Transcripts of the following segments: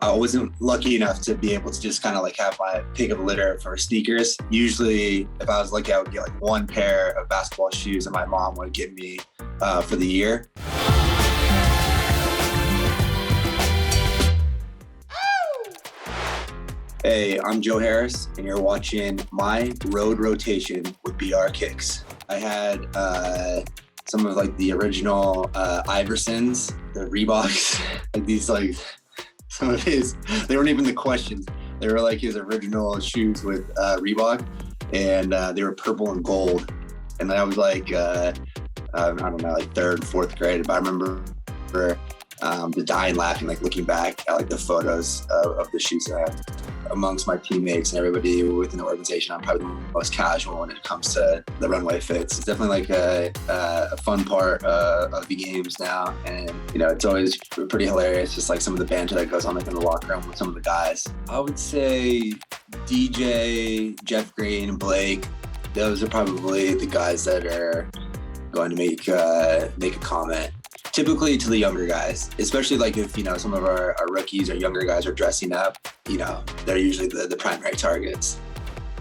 I wasn't lucky enough to be able to just kind of like have my pick of the litter for sneakers. Usually, if I was lucky, I would get like one pair of basketball shoes that my mom would give me for the year. Hey, I'm Joe Harris, and you're watching My Road Rotation with BR Kicks. I had some of like the original Iversons, the Reeboks, like these like some of his, they weren't even the questions. They were like his original shoes with Reebok, and they were purple and gold. And I was like, I don't know, like third, fourth grade, but I remember the dying laughing, like looking back at like the photos of the shoes I had. Amongst my teammates and everybody within the organization, I'm probably the most casual when it comes to the runway fits. It's definitely like a fun part of the games now, and you know, it's always pretty hilarious. Just like some of the banter that goes on like in the locker room with some of the guys. I would say DJ, Jeff Green, and Blake. Those are probably the guys that are going to make a comment. Typically to the younger guys, especially like if, you know, some of our rookies or younger guys are dressing up, you know, they're usually the primary targets.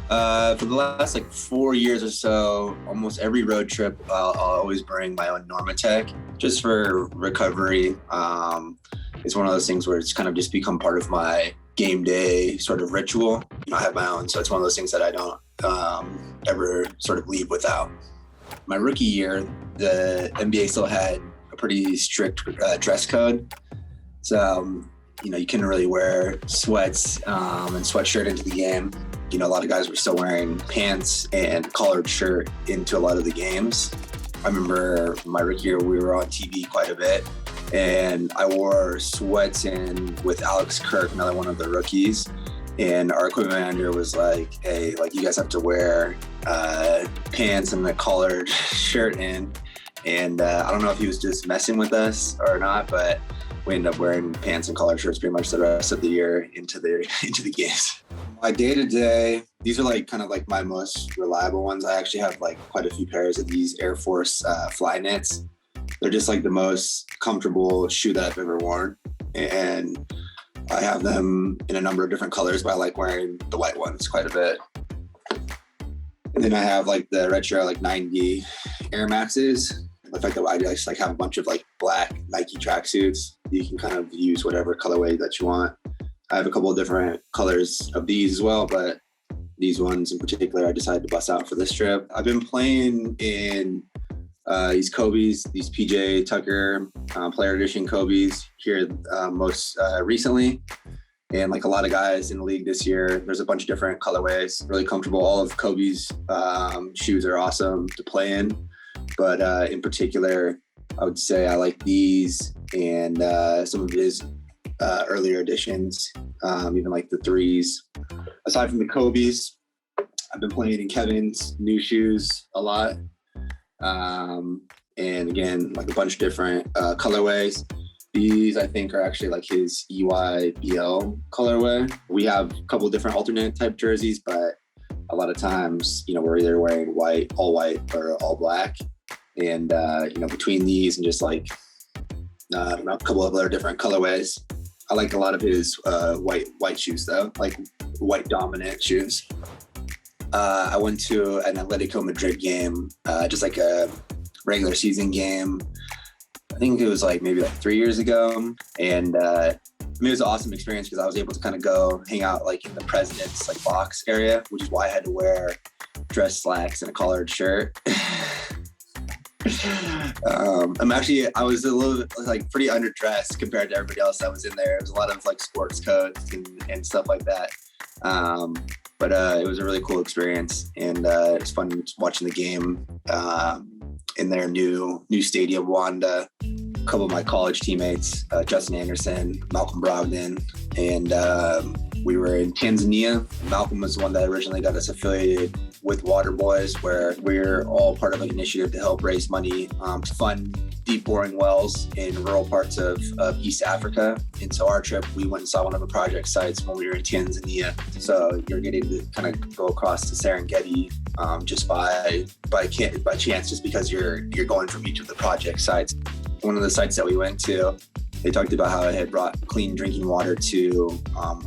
For the last like 4 years or so, almost every road trip, I'll always bring my own Normatec just for recovery. It's one of those things where it's kind of just become part of my game day sort of ritual. You know, I have my own, so it's one of those things that I don't ever sort of leave without. My rookie year, the NBA still had a pretty strict dress code. So, you know, you couldn't really wear sweats and sweatshirt into the game. You know, a lot of guys were still wearing pants and collared shirt into a lot of the games. I remember my rookie year, we were on TV quite a bit, and I wore sweats in with Alex Kirk, another one of the rookies. And our equipment manager was like, hey, like you guys have to wear pants and a collared shirt in. And I don't know if he was just messing with us or not, but we ended up wearing pants and collared shirts pretty much the rest of the year into the games. My day-to-day, these are like kind of like my most reliable ones. I actually have like quite a few pairs of these Air Force fly knits. They're just like the most comfortable shoe that I've ever worn. And I have them in a number of different colors, but I like wearing the white ones quite a bit. And then I have like the retro like 90 Air Maxes. The fact that I just like have a bunch of like black Nike tracksuits. You can kind of use whatever colorway that you want. I have a couple of different colors of these as well, but these ones in particular I decided to bust out for this trip. I've been playing in these Kobe's, these PJ Tucker Player Edition Kobe's here most recently. And like a lot of guys in the league this year, there's a bunch of different colorways, really comfortable. All of Kobe's shoes are awesome to play in. But in particular, I would say I like these and some of his earlier editions, even like the threes. Aside from the Kobe's, I've been playing in Kevin's new shoes a lot. And again, like a bunch of different colorways. These, I think, are actually like his EYBL colorway. We have a couple of different alternate type jerseys, but a lot of times, you know, we're either wearing white, or all black. And, you know, between these and just like, I don't know, a couple of other different colorways. I like a lot of his white shoes though, like white dominant shoes. I went to an Atletico Madrid game, just like a regular season game. I think it was like maybe like 3 years ago. And I mean, it was an awesome experience because I was able to kind of go hang out like in the president's like box area, which is why I had to wear dress slacks and a collared shirt. I was a little like pretty underdressed compared to everybody else that was in there. It was a lot of like sports coats and stuff like that. But it was a really cool experience, and it was fun watching the game in their new stadium. Wanda, a couple of my college teammates, Justin Anderson, Malcolm Brogdon, and we were in Tanzania. Malcolm was the one that originally got us affiliated with Water Boys, where we're all part of an initiative to help raise money to fund deep boring wells in rural parts of East Africa. And so our trip, we went and saw one of the project sites when we were in Tanzania. So you're getting to kind of go across to Serengeti just by chance, just because you're going from each of the project sites. One of the sites that we went to, They talked about how it had brought clean drinking water to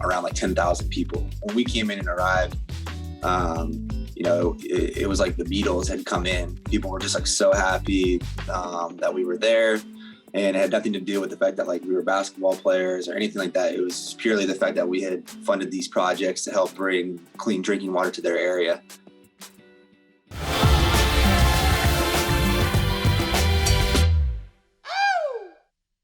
around like 10,000 people. When we came in and arrived, it was like the Beatles had come in. People were just like so happy that we were there, and it had nothing to do with the fact that like we were basketball players or anything like that. It was purely the fact that we had funded these projects to help bring clean drinking water to their area.